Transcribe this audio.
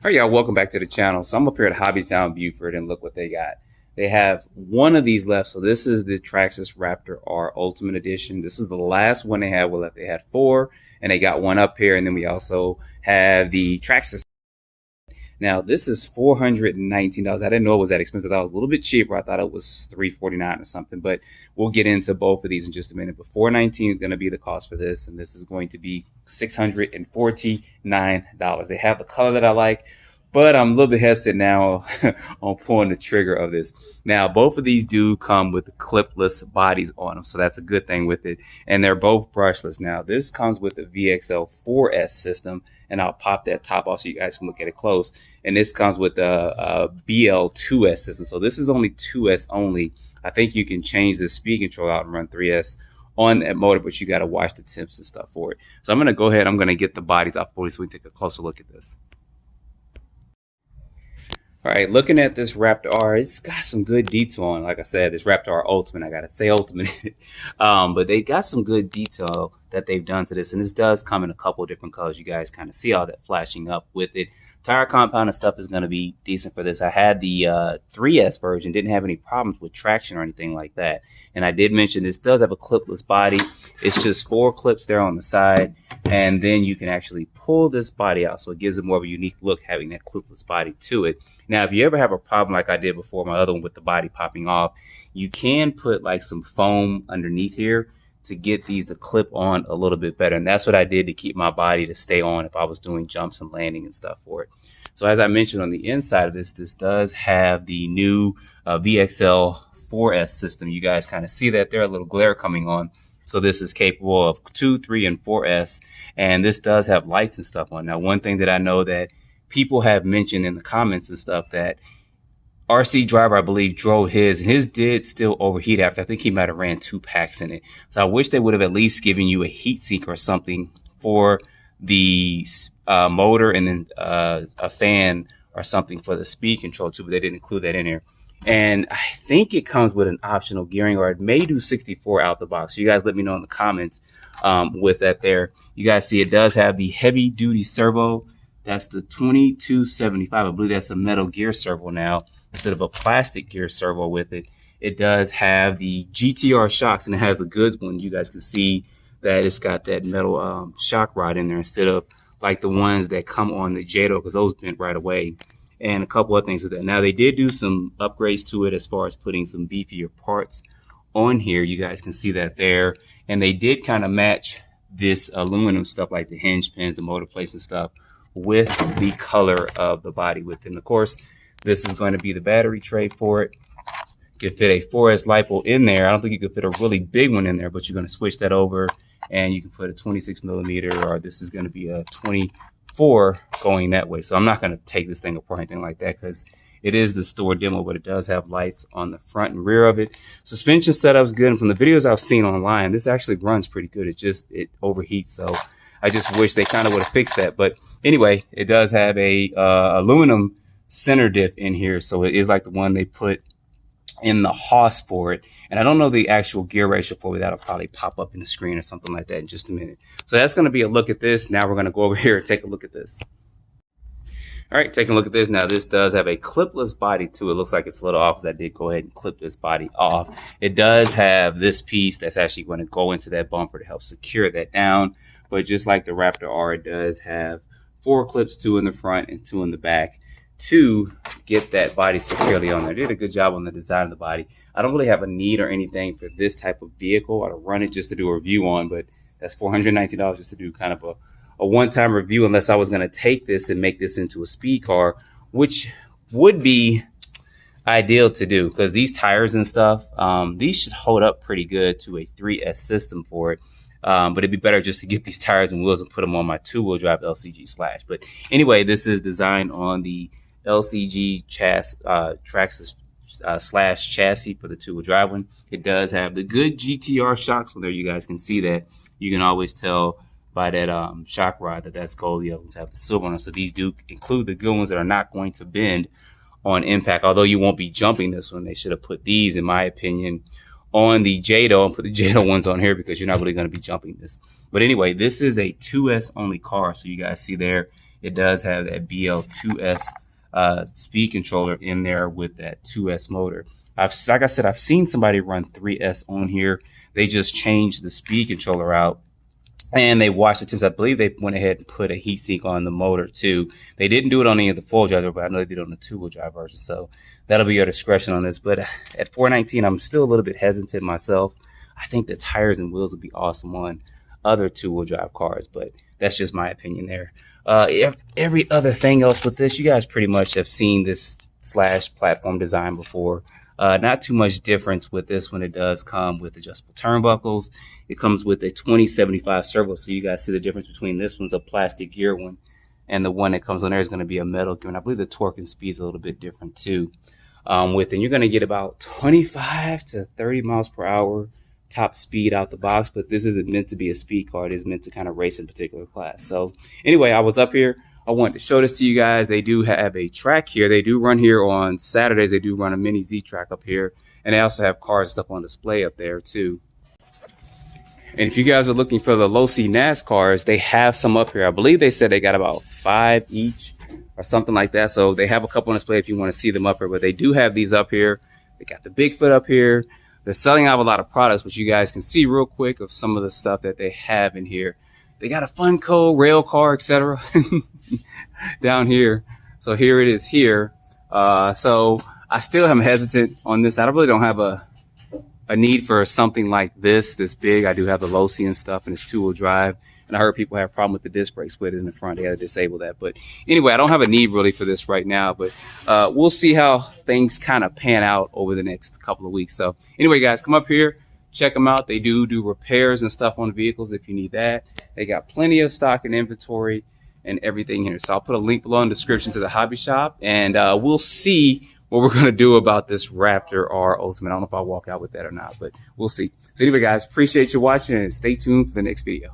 All right, y'all, welcome back to the channel. So I'm up here at Hobbytown, Beaufort, and look what they got. They have one of these left. So this is the Traxxas Raptor R Ultimate Edition. This is the last one they had left. They had four, and they got one up here. And then we also have the Traxxas. Now, this is $419. I didn't know it was that expensive. That was a little bit cheaper. I thought it was $349 or something, but we'll get into both of these in just a minute. But $419 is going to be the cost for this, and this is going to be $649. They have the color that I like, but I'm a little bit hesitant now on pulling the trigger of this. Now, both of these do come with clipless bodies on them, so that's a good thing with it. And they're both brushless. Now, this comes with the VXL 4S system, and I'll pop that top off so you guys can look at it close. And this comes with the BL2S system. So this is only 2S only. I think you can change the speed control out and run 3S on that motor, but you got to watch the temps and stuff for it. So I'm going to go ahead. I'm going to get the bodies off for you so we can take a closer look at this. All right, looking at this Raptor R, it's got some good detail on it. Like I said, this Raptor R Ultimate, I got to say Ultimate. But they got some good detail that they've done to this. And this does come in a couple of different colors. You guys kind of see all that flashing up with it. Tire compound and stuff is going to be decent for this. I had the 3S version, didn't have any problems with traction or anything like that. And I did mention this does have a clipless body. It's just 4 clips there on the side. And then you can actually pull this body out. So it gives it more of a unique look having that clipless body to it. Now, if you ever have a problem like I did before, my other one with the body popping off, you can put like some foam underneath here to get these to clip on a little bit better. And that's what I did to keep my body to stay on if I was doing jumps and landing and stuff for it. So as I mentioned on the inside of this, this does have the new VXL 4S system. You guys kind of see that there, a little glare coming on. So this is capable of 2, 3, and 4S. And this does have lights and stuff on. Now, one thing that I know that people have mentioned in the comments and stuff that RC Driver, I believe, drove his, and his did still overheat after. I think he might have ran 2 packs in it. So I wish they would have at least given you a heat sink or something for the motor, and then a fan or something for the speed control too, but they didn't include that in here. And I think it comes with an optional gearing, or it may do 64 out the box. So you guys let me know in the comments with that there. You guys see it does have the heavy duty servo. That's the 2275. I believe that's a metal gear servo now instead of a plastic gear servo with it. It does have the GTR shocks, and it has the good ones. You guys can see that it's got that metal shock rod in there instead of like the ones that come on the Jado, because those bent right away. And a couple of things with that. Now, they did do some upgrades to it as far as putting some beefier parts on here. You guys can see that there. And they did kind of match this aluminum stuff like the hinge pins, the motor plates and stuff, with the color of the body with it. And of course, this is going to be the battery tray for it. You could fit a 4S LiPo in there. I don't think you could fit a really big one in there, but you're going to switch that over and you can put a 26 millimeter, or this is going to be a 24 going that way. So I'm not going to take this thing apart or anything like that, because it is the store demo, but it does have lights on the front and rear of it. Suspension setup's good. And from the videos I've seen online, this actually runs pretty good. It overheats. So I just wish they kind of would have fixed that. But anyway, it does have a aluminum center diff in here. So it is like the one they put in the Haas for it. And I don't know the actual gear ratio for it. That'll probably pop up in the screen or something like that in just a minute. So that's going to be a look at this. Now we're going to go over here and take a look at this. All right, taking a look at this. Now, this does have a clipless body too. It looks like it's a little off, because I did go ahead and clip this body off. It does have this piece that's actually going to go into that bumper to help secure that down. But just like the Raptor R, it does have 4 clips, 2 in the front and 2 in the back, to get that body securely on there. They did a good job on the design of the body. I don't really have a need or anything for this type of vehicle, or to run it just to do a review on, but that's $419 just to do kind of a one-time review, unless I was going to take this and make this into a speed car, which would be ideal to do, because these tires and stuff, these should hold up pretty good to a 3S system for it. But it'd be better just to get these tires and wheels and put them on my 2-wheel drive LCG Slash. But anyway, this is designed on the LCG Traxxas Slash chassis for the 2-wheel drive one. It does have the good GTR shocks on there. You guys can see that. You can always tell by that shock rod that that's gold. The other ones have the silver on them. So these do include the good ones that are not going to bend on impact. Although you won't be jumping this one, they should have put these, in my opinion, on the Jado, and put the Jado ones on here, because you're not really going to be jumping this. But anyway, this is a 2S only car. So you guys see there, it does have that BL2S speed controller in there with that 2S motor. Like I said, I've seen somebody run 3S on here. They just changed the speed controller out and they watched the temps. I believe they went ahead and put a heatsink on the motor too. They didn't do it on any of the four-wheel drive, but I know they did it on the two-wheel drive version. So that'll be your discretion on this. But at $419, I'm still a little bit hesitant myself. I think the tires and wheels would be awesome on other two-wheel drive cars, but that's just my opinion there. Every other thing else with this, you guys pretty much have seen this slash platform design before. Not too much difference with this one. It does come with adjustable turnbuckles. It comes with a 2075 servo. So you guys see the difference between this one's a plastic gear one and the one that comes on there is going to be a metal gear. And I believe the torque and speed is a little bit different too. And you're going to get about 25 to 30 miles per hour top speed out the box. But this isn't meant to be a speed car. It is meant to kind of race in a particular class. So anyway, I was up here. I wanted to show this to you guys. They do have a track here. They do run here on Saturdays. They do run a mini Z track up here. And they also have cars and stuff on display up there too. And if you guys are looking for the low C NASCARs, they have some up here. I believe they said they got about 5 each or something like that. So they have a couple on display if you want to see them up here. But they do have these up here. They got the Bigfoot up here. They're selling out a lot of products, which you guys can see real quick of some of the stuff that they have in here. They got a Funko, rail car, etc. down here. So here it is here. So I still am hesitant on this. I really don't have a need for something like this big. I do have the low C and stuff, and it's two-wheel drive. And I heard people have a problem with the disc brake split in the front. They got to disable that. But anyway, I don't have a need really for this right now. But we'll see how things kind of pan out over the next couple of weeks. So anyway, guys, come up here. Check them out. They do repairs and stuff on vehicles if you need that. They got plenty of stock and inventory and everything here. So I'll put a link below in the description to the hobby shop. And we'll see what we're going to do about this Raptor R Ultimate. I don't know if I'll walk out with that or not, but we'll see. So anyway, guys, appreciate you watching and stay tuned for the next video.